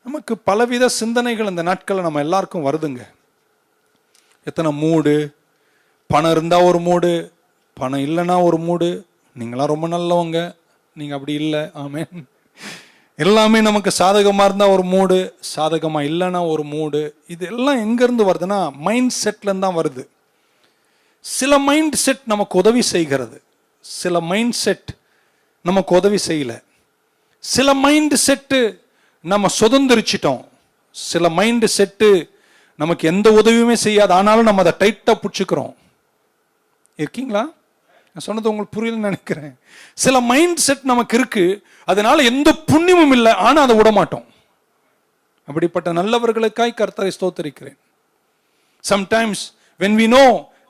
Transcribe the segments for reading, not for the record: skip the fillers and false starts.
நமக்கு பலவித சிந்தனைகள் இந்த நாட்களில் நம்ம எல்லாருக்கும் வருதுங்க. எத்தனை மூடு, பணம் இருந்தால் ஒரு மூடு, பணம் இல்லைன்னா ஒரு மூடு. நீங்களாம் ரொம்ப நல்லவங்க, நீங்கள் அப்படி இல்லை, ஆமென். எல்லாமே நமக்கு சாதகமாக இருந்தால் ஒரு மூடு, சாதகமாக இல்லைன்னா ஒரு மூடு. இது எல்லாம் எங்கேருந்து வருதுன்னா மைண்ட் செட்லேருந்து தான் வருது. சில மைண்ட் செட் நமக்கு உதவி செய்கிறது, சில மைண்ட் செட் நமக்கு உதவி செய்யலை. சில மைண்ட் செட்டு நம்ம சுதந்திரிச்சிட்டோம், சில மைண்ட் செட்டு நமக்கு எந்த உதவியுமே செய்யாது, ஆனாலும் நம்ம அதை டைட்டாக பிடிச்சிக்கிறோம். இருக்கீங்களா? நான் சொன்னது உங்களுக்கு புரியலன்னு நினைக்கிறேன். சில மைண்ட் செட் நமக்கு இருக்கு, அதனால எந்த புண்ணியமும் இல்லை, ஆனால் அதை விட மாட்டோம். அப்படிப்பட்ட நல்லவர்களுக்காய் கர்த்தரை ஸ்தோத்திரிக்கிறேன். Sometimes when we know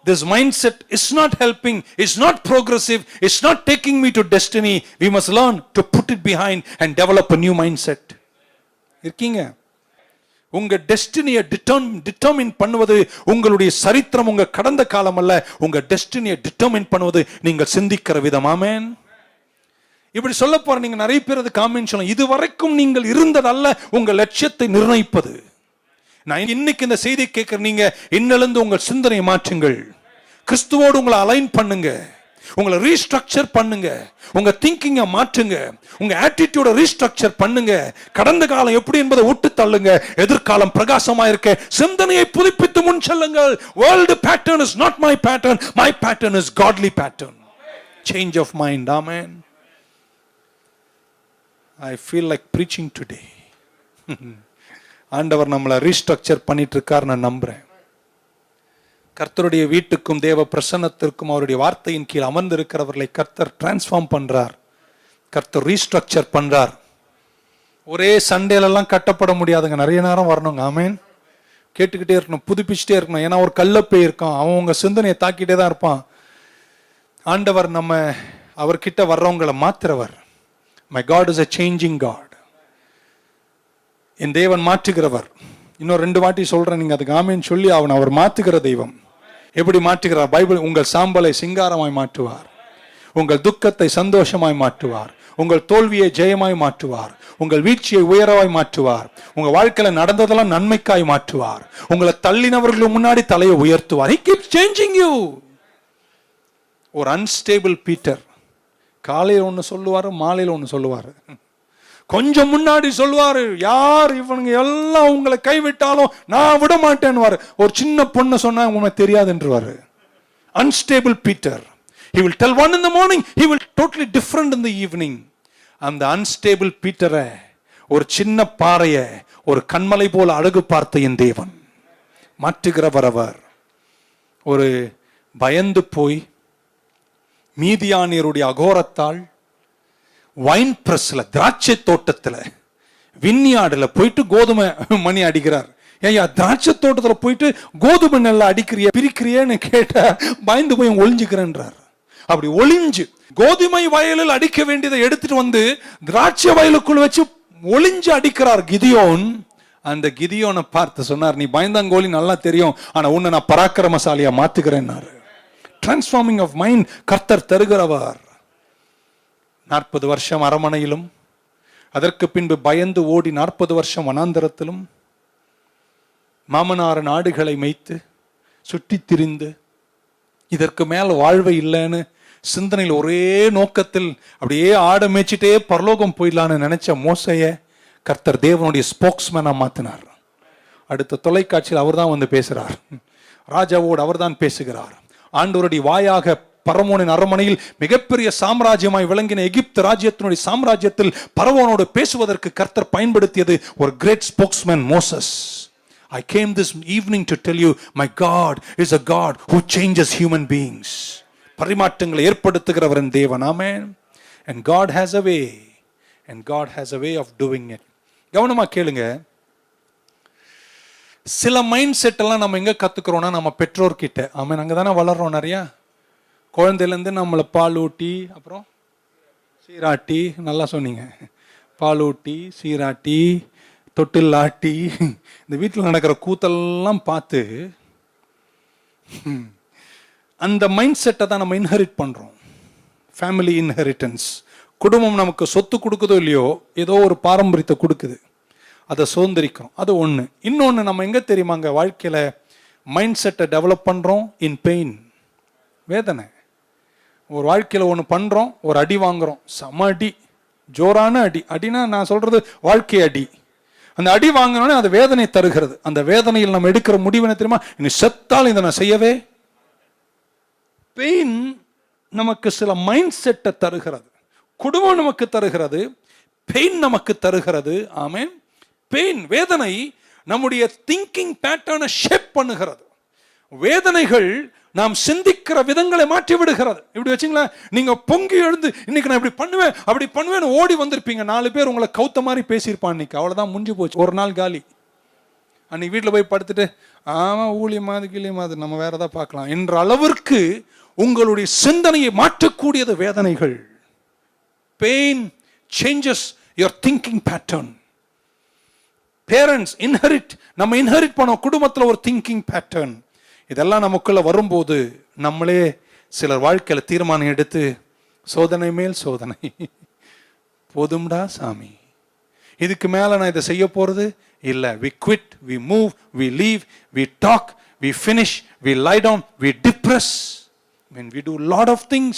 this mindset is not helping, is not progressive, is not taking me to destiny, we must learn to put it behind and develop a new mindset. இருக்கீங்க? உங்க டெஸ்டினியை டிட்டர்மின் பண்ணுவது உங்களுடைய சரித்திரம், உங்க கடந்த காலம் அல்ல. உங்க டெஸ்டினியை டிட்டர்மின் பண்ணுவது நீங்கள் சிந்திக்கிற விதம். ஆமென். இப்படி சொல்ல போற நீங்க நிறைய பேர் அது காமெண்ட் சொல்லலாம், இதுவரைக்கும் நீங்கள் இருந்ததல்ல உங்க லட்சியத்தை நிர்ணயிப்பது. நான் இன்னைக்கு இந்த செய்தி கேட்கிற நீங்க இன்னிலிருந்து உங்கள் சிந்தனையை மாற்றுங்கள், கிறிஸ்துவோடு உங்களை அலைன் பண்ணுங்க, உங்களை ரீஸ்ட்ரக்சர் பண்ணுங்க, உங்க திங்கிங்கை மாற்றுங்க, உங்க ஆட்டிடியூட ரீஸ்ட்ரக்சர் பண்ணுங்க. கடந்த காலம் எப்படி என்பதை விட்டு தள்ளுங்க, எதிர்காலம் பிரகாசமா இருக்க சிந்தனையை புதுப்பித்து முன் செல்லுங்கள். World pattern is not my pattern, my pattern is godly pattern. Change of mind. Amen. I feel like preaching today. ஆண்டவர் நம்மளை ரீஸ்ட்ரக்சர் பண்ணிட்டு இருக்கார் நான் நம்புறேன். கர்த்தருடைய வீட்டுக்கும் தேவ பிரசன்னத்திற்கும் அவருடைய வார்த்தையின் கீழ் அமர்ந்திருக்கிறவர்களை கர்த்தர் டிரான்ஸ்ஃபார்ம் பண்றார், கர்த்தர் ரீஸ்ட்ரக்சர் பண்றார். ஒரே சண்டேலெல்லாம் கட்டப்பட முடியாதுங்க, நிறைய நேரம் வரணுங்க. ஆமென். கேட்டுக்கிட்டே இருக்கணும், புதுப்பிச்சுட்டே இருக்கணும். ஏன்னா ஒரு கல்லப்பே இருக்கான், அவன் உங்க சிந்தனையை தாக்கிட்டே தான் இருப்பான். ஆண்டவர் நம்ம அவர்கிட்ட வர்றவங்களை மாத்துறவர். My God is a changing God. என் தேவன் மாற்றுகிறவர். இன்னும் 2 வாட்டி சொல்றேன், நீங்க அதுக்கு ஆமென் சொல்லி அவன். அவர் மாற்றுகிற தெய்வம். எப்படி மாற்றுகிறார்? பைபிள், உங்கள் சாம்பலை சிங்காரமாய் மாற்றுவார், உங்கள் துக்கத்தை சந்தோஷமாய் மாற்றுவார், உங்கள் தோல்வியை ஜெயமாய் மாற்றுவார், உங்கள் வீழ்ச்சியை உயரவாய் மாற்றுவார், உங்க வாழ்க்கையில நடந்ததெல்லாம் நன்மைக்காய் மாற்றுவார், உங்களை தள்ளினவர்களுக்கு முன்னாடி தலையை உயர்த்துவார். He keeps changing you. ஒரு அன்ஸ்டேபிள் பீட்டர் காலையில் ஒன்று சொல்லுவாரு, மாலையில் ஒன்று சொல்லுவாரு, கொஞ்சம் முன்னாடி சொல்லுவாரு, யார் இவனுங்க எல்லாம் உங்களை கைவிட்டாலும் நான் விட மாட்டேன்னு. ஒரு சின்ன பொண்ணு சொன்னா உனக்கு தெரியாதுன்றவாரு. Unstable Peter. He will tell one in the morning, he will totally different in the evening. அந்த அன்ஸ்டேபிள் பீட்டரை, ஒரு சின்ன பாறைய ஒரு கண்மலை போல அழகு பார்த்த என் தேவன் மாற்றுகிறவர் அவர். ஒரு பயந்து போய் மீதியானியருடைய அகோரத்தால் வைன் பிரஸ்ல, திராட்சை தோட்டத்துல, வின்யார்டுல போயிட்டு கோதுமை மணி அடிக்கிறார். ஏயா திராட்சை தோட்டத்துல போயிட்டு கோதுமை நெல்லை அடிக்கிறிய பிரிக்கிறியன்னு கேட்ட பயந்து போய் ஒளிஞ்சுக்கிறேன்றார். அப்படி ஒளிஞ்சு கோதுமை வயலில் அடிக்க வேண்டியதை எடுத்துட்டு வந்து திராட்சை வயலுக்குள் வச்சு ஒளிஞ்சு அடிக்கிறார் கிதியோன். அந்த கிதியோனை பார்த்து சொன்னார், நீ பயந்தாங்கோலி நல்லா தெரியும், ஆனா உன்னை நான் பராக்கிரமசாலியா மாத்துக்கிறேன்னாரு. டிரான்ஸ்ஃபார்மிங் ஆஃப் மைண்ட் கர்த்தர் தருகிறவர். 40 வருஷம் அரமனையிலும், அதற்கு பின்பு பயந்து ஓடி 40 வருஷம் வனாந்தரத்திலும், மாமனார் நாடுகளை மேய்த்து சுற்றி திரிந்து இதற்கு மேல் வாழ்வை இல்லைன்னு சிந்தனையில் ஒரே நோக்கத்தில் அப்படியே ஆட மேய்ச்சிட்டே பரலோகம் போயிடலான்னு நினைச்ச மோசைய கர்த்தர் தேவனுடைய ஸ்போக்ஸ்மேனா மாத்தினார். அடுத்த தொலைக்காட்சியில் அவர் தான் வந்து பேசுறார், ராஜாவோடு அவர் தான் பேசுகிறார். ஆண்டவருடைய வாயாக பரவோனின் அரண்மனையில் மிகப்பெரிய சாம்ராஜ்யமாய் விளங்கின எகிப்து ராஜ்யத்தினுடைய சாம்ராஜ்யத்தில் பரவோனோடு பேசுவதற்கு கர்த்தர் பயன்படுத்தியது ஒரு great spokesman Moses. I came this evening to tell you, my God is a God who changes human beings. பரிமாற்றங்களை ஏற்படுத்துகிறவர் என் தேவன். ஆமென். And God has a way, and God has a way of doing it. கவனமா கேளுங்க. சில mind set எல்லாம் நம்ம எங்க கத்துக்கிறோம்னா நம்ம பெற்றோர்கிட்ட. ஆமென். அங்கதானே வளர்றோம். நிறைய குழந்தையிலேருந்து நம்மளை பால் ஊட்டி, அப்புறம் சீராட்டி, நல்லா சொன்னீங்க, பால் ஊட்டி சீராட்டி தொட்டில் ஆட்டி இந்த வீட்டில் நடக்கிற கூத்தெல்லாம் பார்த்து அந்த மைண்ட் செட்டை தான் நம்ம இன்ஹெரிட் பண்ணுறோம். Family inheritance. குடும்பம் நமக்கு சொத்து கொடுக்குதோ இல்லையோ, ஏதோ ஒரு பாரம்பரியத்தை கொடுக்குது. அதை சுதந்திரிக்கிறோம். அது ஒன்று. இன்னொன்று, நம்ம எங்கே தெரியுமாங்க வாழ்க்கையில் மைண்ட் செட்டை டெவலப் பண்ணுறோம்? இன் பெயின், வேதனை. ஒரு வாழ்க்கையில் ஒன்று பண்ணுறோம், ஒரு அடி வாங்குகிறோம், செம அடி, ஜோரான அடி. அடினா நான் சொல்கிறது வாழ்க்கை அடி. அந்த அடி வாங்கினோடனே அது வேதனை தருகிறது. அந்த வேதனையில் நம்ம எடுக்கிற முடிவு என்ன தெரியுமா? இனி செத்தால் இதை நான் செய்யவே. பெயின் நமக்கு சில மைண்ட் செட்டை தருகிறது. குடும்பம் நமக்கு தருகிறது, பெயின் நமக்கு தருகிறது. ஆமென். பெயின், வேதனை நம்முடைய திங்கிங் பேட்டர்னை ஷேப் பண்ணுகிறது. வேதனைகள் நாம் சிந்திக்கிற விதங்களை மாற்றி விடுகிறது. இப்படி வச்சுங்களேன், நீங்க பொங்கி எழுந்து இன்னைக்கு நான் இப்படி பண்ணுவேன் அப்படி பண்ணுவேன்னு ஓடி வந்திருப்பீங்க. 4 பேர் உங்களை கவுத்த மாதிரி பேசியிருப்பான். இன்னைக்கு அவ்வளவுதான், முடிஞ்சு போச்சு, ஒரு நாள் காலி. அன்னைக்கு வீட்டில் போய் படுத்துட்டு ஆமா ஊழியமாது கிளியமாது நம்ம வேற ஏதாவது பார்க்கலாம் என்ற அளவிற்கு உங்களுடைய சிந்தனையை மாற்றக்கூடியது வேதனைகள். Pain changes your thinking pattern. Parents inherit, நம்ம இன்ஹெரிட் பண்ணோம் குடும்பத்தில் ஒரு திங்கிங் பேட்டர்ன். இதெல்லாம் நமக்குள்ள வரும்போது நம்மளே சிலர் வாழ்க்கையில் தீர்மானம் எடுத்து சோதனை மேல் சோதனை, போதும்டா சாமி, இதுக்கு மேல நான் இதை செய்ய போறது இல்லை. we quit, we move, we leave, we talk, we finish, we lie down, we depress, when we do a lot of things,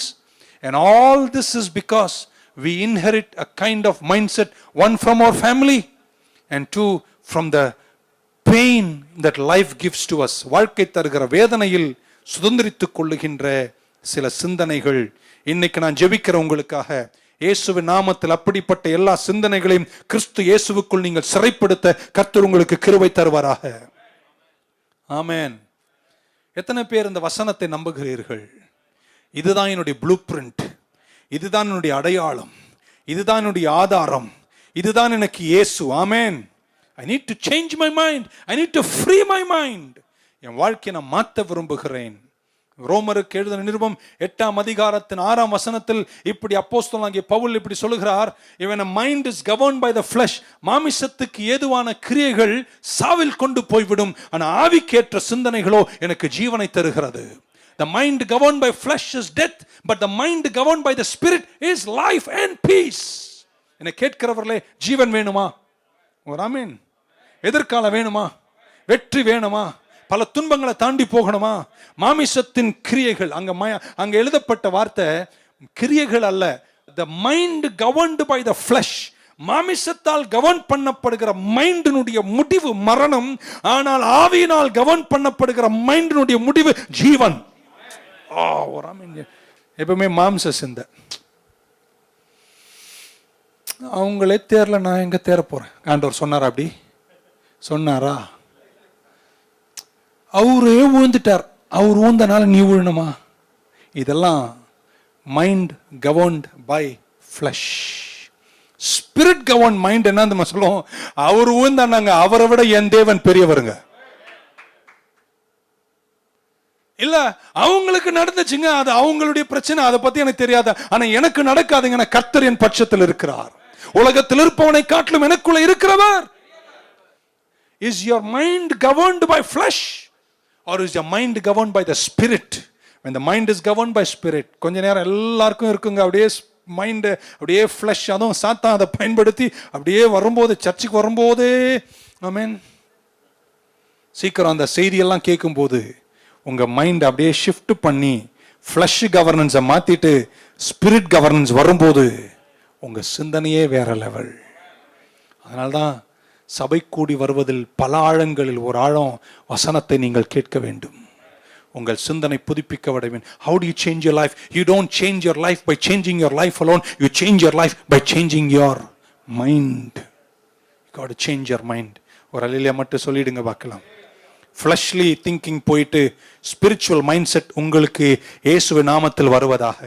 and all this is because we inherit a kind of mindset, one from our family and two from the pain that life gives to us. வாழ்க்கை தருகிற வேதனையில் சுதந்திரித்துக் கொள்ளுகின்ற சில சிந்தனைகள். இன்னைக்கு நான் ஜெபிக்கிற உங்களுக்காக இயேசுவின் நாமத்தில் அப்படிப்பட்ட எல்லா சிந்தனைகளையும் கிறிஸ்து இயேசுவுக்குள் நீங்கள் சிறைப்படுத்த கர்த்தர் உங்களுக்கு கிருபை தருவாராக. ஆமென். எத்தனை பேர் இந்த வசனத்தை நம்புகிறீர்கள்? இதுதான் என்னுடைய ப்ளூ பிரிண்ட், இதுதான் என்னுடைய அடையாளம், இதுதான் என்னுடைய ஆதாரம், இதுதான் எனக்கு இயேசு. ஆமென். I need to change my mind. I need to free my mind. என் வாழ்க்கையை நான் மாற்ற விரும்புகிறேன். ரோமருக்கு எழுதின நிருபம் 8ஆம் அதிகாரத்தின் 6ஆம் வசனத்தில் இப்படி அப்போஸ்தலனாகிய பவுல் இப்படி சொல்லுகிறார், when a mind is governed by the flesh, மாமிசத்துக்கு ஏதுவான கிரியைகள் சாவில் கொண்டு போய்விடும், ஆனா ஆவிக்கேற்ற சிந்தனைகளோ எனக்கு ஜீவனை தருகிறது. The mind governed by flesh is death, but the mind governed by the spirit is life and peace. என்னை கேட்கிறவர்களே, ஜீவன் வேணுமா? ஒரு ஆமென். எதிர்காலம் வேணுமா? வெற்றி வேணுமா? பல துன்பங்களை தாண்டி போகணுமா? மாமிசத்தின் கிரியைகள், அங்க எழுதப்பட்ட வார்த்தை கிரியைகள் அல்ல. the mind governed by the flesh, மாமிசத்தால் கவர்ன் பண்ணப்படுகிற மைண்டினுடைய முடிவு மரணம், ஆனால் ஆவியினால் கவர்ன் பண்ணப்படுகிற மைண்டினுடைய முடிவு ஜீவன். ஒரு ஆமென். எப்பவுமே மாம்ச சிந்தை, அவங்களே தேரல, நான் எங்க தேர போறேன்? ஆண்டவர் சொன்னாரா? அப்படி சொன்னாரா? அவரே ஊழ்ந்துட்டார், அவர் ஊழ்ந்தனால நீ ஊழணுமா? இதெல்லாம் mind governed by flesh. Spirit govern mind என்ன நம்ம சொல்லுவோம்? அவர் ஊழ்ந்தாங்க, அவரை விட என் தேவன் பெரியவருங்க. இல்ல அவங்களுக்கு நடந்துச்சுங்க, அது அவங்களுடைய பிரச்சனை, அதை பத்தி எனக்கு தெரியாத. ஆனா எனக்கு நடக்காதுங்க, கர்த்தர் என் பட்சத்தில் இருக்கிறார். உலகத்தில் இருப்பவனை காட்டிலும் எனக்குள்ள இருக்கிறவர். Is your mind governed by flesh or is your mind governed by the spirit? When the mind is governed by spirit, கொஞ்ச நேரம் எல்லாருக்கும் இருக்குங்க அப்படியே மைண்ட் அப்படியே ஃப்ளஷ், அதுவும் சாத்தான் அதை பயன்படுத்தி அப்படியே வரும்போது, சர்ச்சுக்கு வரும்போதே ஆமென், சீக்கிரம் அந்த செய்தியெல்லாம் கேட்கும்போது உங்க மைண்ட் அப்படியே ஷிஃப்ட் பண்ணி ஃப்ளஷ் கவர்னன்ஸை மாத்திட்டு ஸ்பிரிட் கவர்னன்ஸ் வரும்போது உங்க சிந்தனையே வேற லெவல். அதனால்தான் சபை கூடி வருவதில் பல ஆழங்களில் ஒரு ஆழம் வசனத்தை நீங்கள் கேட்க வேண்டும். உங்கள் சிந்தனை புதுப்பிக்கப்பட வேண்டும். How do you change your life? You don't change your life by changing your life alone. You change your life by changing your mind. You got to change your mind. ஒரு அல்லேலூயா மட்டும் சொல்லிடுங்க பார்க்கலாம். ஃப்ளஷ்லி திங்கிங் போயிட்டு spiritual mind set உங்களுக்கு இயேசுவின் நாமத்தில் வருவதாக.